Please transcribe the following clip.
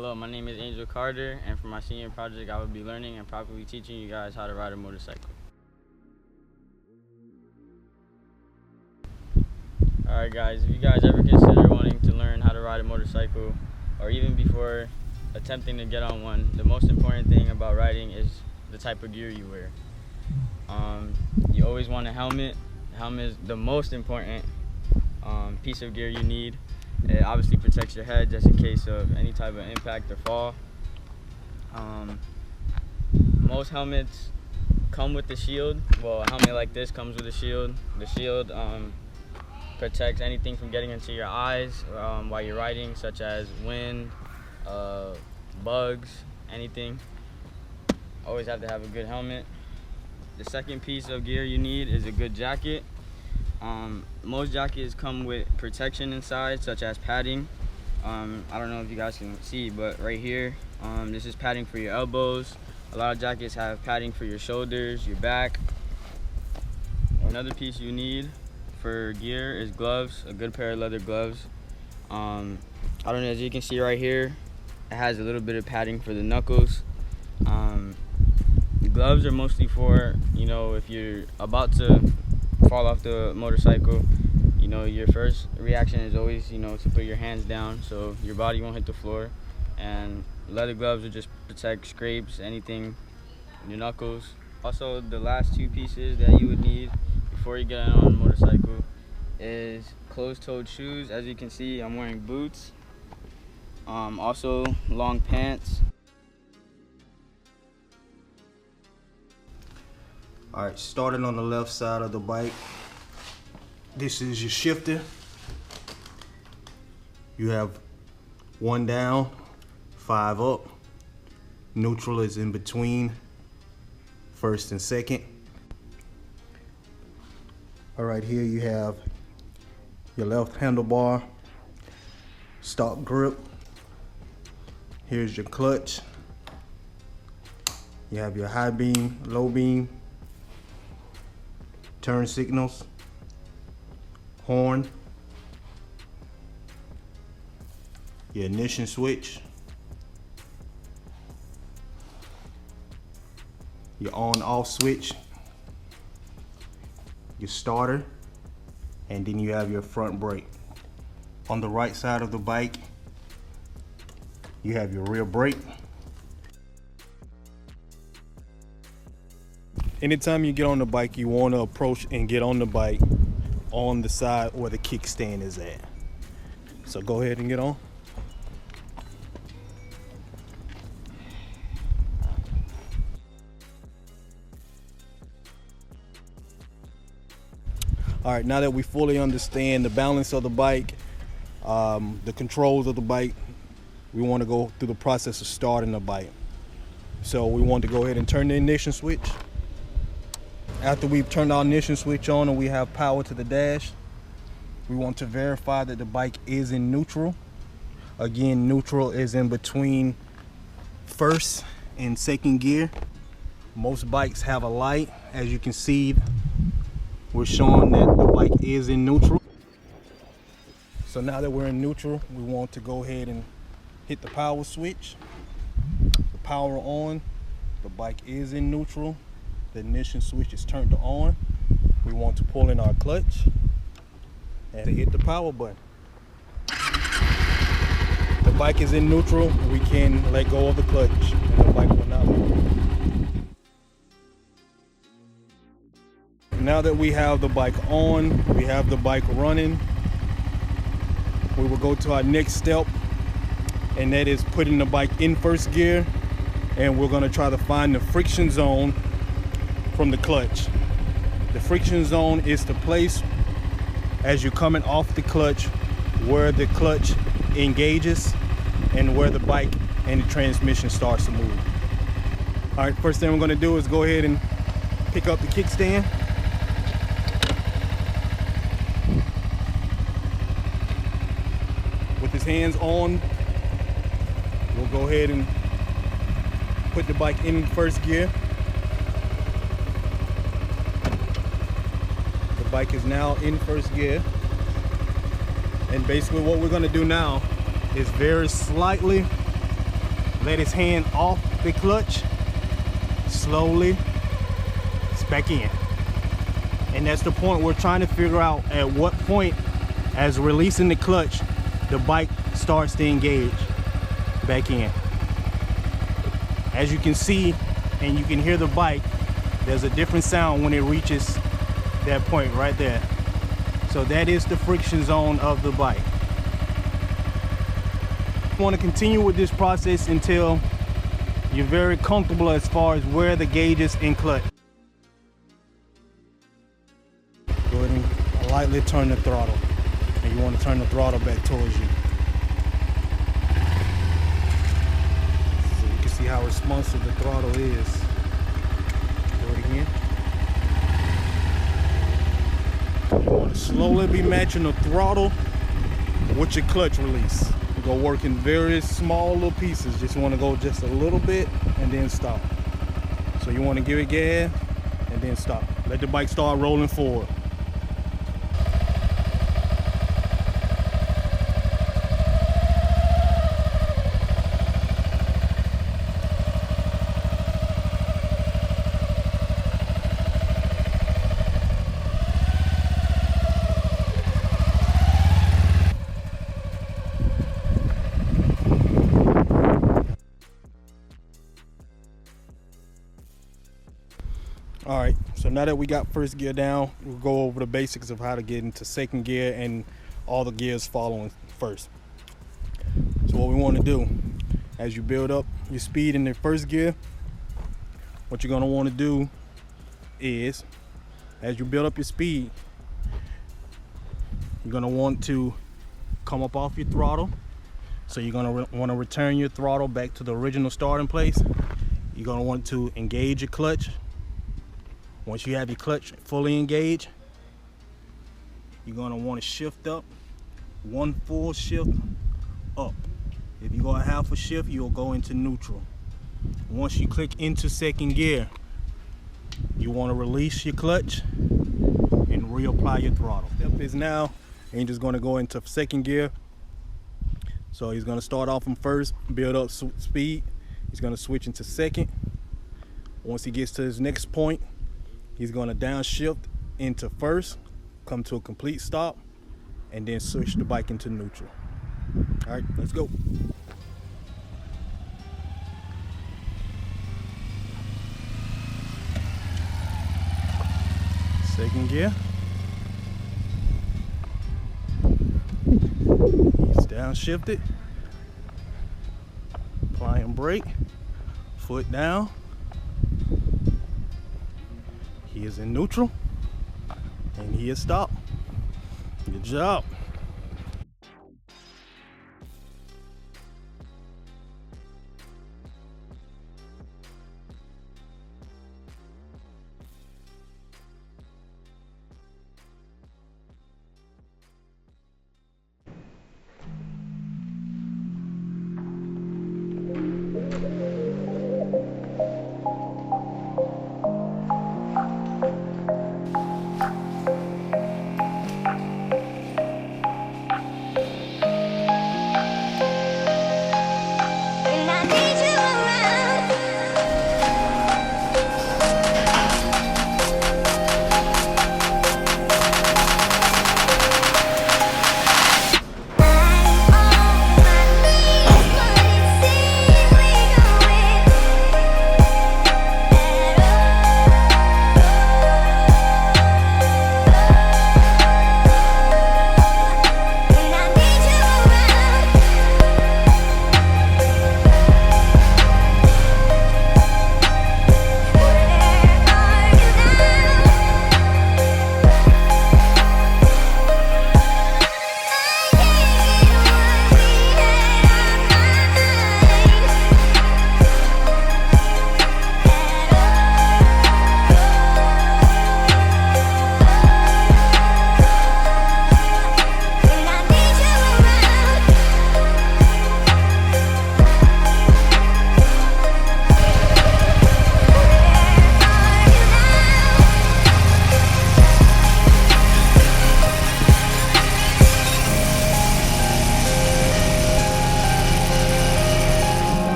Hello, my name is Angel Carter, and for my senior project, I will be learning and properly teaching you guys how to ride a motorcycle. Alright guys, if you guys ever consider wanting to learn how to ride a motorcycle, or even before attempting to get on one, the most important thing about riding is the type of gear you wear. You always want a helmet. The helmet is the most important piece of gear you need. It obviously protects your head just in case of any type of impact or fall. Most helmets come with the shield. Well, a helmet like this comes with a shield. The shield protects anything from getting into your eyes while you're riding, such as wind, bugs, anything. Always have to have a good helmet. The second piece of gear you need is a good jacket. Most jackets come with protection inside, such as padding. I don't know if you guys can see, but right here, this is padding for your elbows. A lot of jackets have padding for your shoulders, your back. Another piece you need for gear is gloves, a good pair of leather gloves. I don't know, as you can see right here, it has a little bit of padding for the knuckles. The gloves are mostly for, if you're about to fall off the motorcycle, your first reaction is always, to put your hands down so your body won't hit the floor. And leather gloves will just protect scrapes, anything, your knuckles. Also, the last two pieces that you would need before you get on a motorcycle is closed-toed shoes. As you can see, I'm wearing boots. Also, long pants. All right, starting on the left side of the bike, this is your shifter. You have 1 down, 5 up. Neutral is in between first and second. All right, here you have your left handlebar, stock grip. Here's your clutch. You have your high beam, low beam, turn signals, horn, your ignition switch, your on-off switch, your starter, and then you have your front brake. On the right side of the bike, you have your rear brake. Anytime you get on the bike, you want to approach and get on the bike on the side where the kickstand is at. So go ahead and get on. All right, now that we fully understand the balance of the bike, the controls of the bike, we want to go through the process of starting the bike. So we want to go ahead and turn the ignition switch. After we've turned our ignition switch on and we have power to the dash, we want to verify that the bike is in neutral. Again, neutral is in between first and second gear. Most bikes have a light. As you can see, we're showing that the bike is in neutral. So now that we're in neutral, we want to go ahead and hit the power switch. The power on, the bike is in neutral. The ignition switch is turned on. We want to pull in our clutch and to hit the power button. The bike is in neutral. We can let go of the clutch and the bike will not move. Now that we have the bike on, we have the bike running, we will go to our next step, and that is putting the bike in first gear, and we're going to try to find the friction zone from the clutch. The friction zone is the place as you're coming off the clutch where the clutch engages and where the bike and the transmission starts to move. All right, first thing we're going to do is go ahead and pick up the kickstand. With his hands on, we'll go ahead and put the bike in first gear. The bike is now in first gear. And basically what we're gonna do now is very slightly let his hand off the clutch. Slowly, it's back in. And that's the point we're trying to figure out, at what point, as releasing the clutch, the bike starts to engage back in. As you can see, and you can hear the bike, there's a different sound when it reaches that point right there. So that is the friction zone of the bike. You want to continue with this process until you're very comfortable as far as where the gauge is in clutch. Go ahead and lightly turn the throttle. And you want to turn the throttle back towards you. So you can see how responsive the throttle is. Do it again. You want to slowly be matching the throttle with your clutch release. You go work in very small little pieces. Just want to go just a little bit and then stop. So you want to give it gas and then stop. Let the bike start rolling forward. All right, so now that we got first gear down, we'll go over the basics of how to get into second gear and all the gears following first. So what we want to do, as you build up your speed in the first gear, what you're going to want to do is, as you build up your speed, you're going to want to come up off your throttle. So you're going to want to return your throttle back to the original starting place. You're going to want to engage your clutch. Once you have your clutch fully engaged, you're going to want to shift up, one full shift up. If you go a half a shift, you'll go into neutral. Once you click into second gear, you want to release your clutch and reapply your throttle. Step is now, and you're just going to go into second gear. So he's going to start off from first, build up speed. He's going to switch into second. Once he gets to his next point, he's going to downshift into first, come to a complete stop, and then switch the bike into neutral. All right, let's go. Second gear. He's downshifted. Applying brake. Foot down. He is in neutral, and he is stopped. Good job.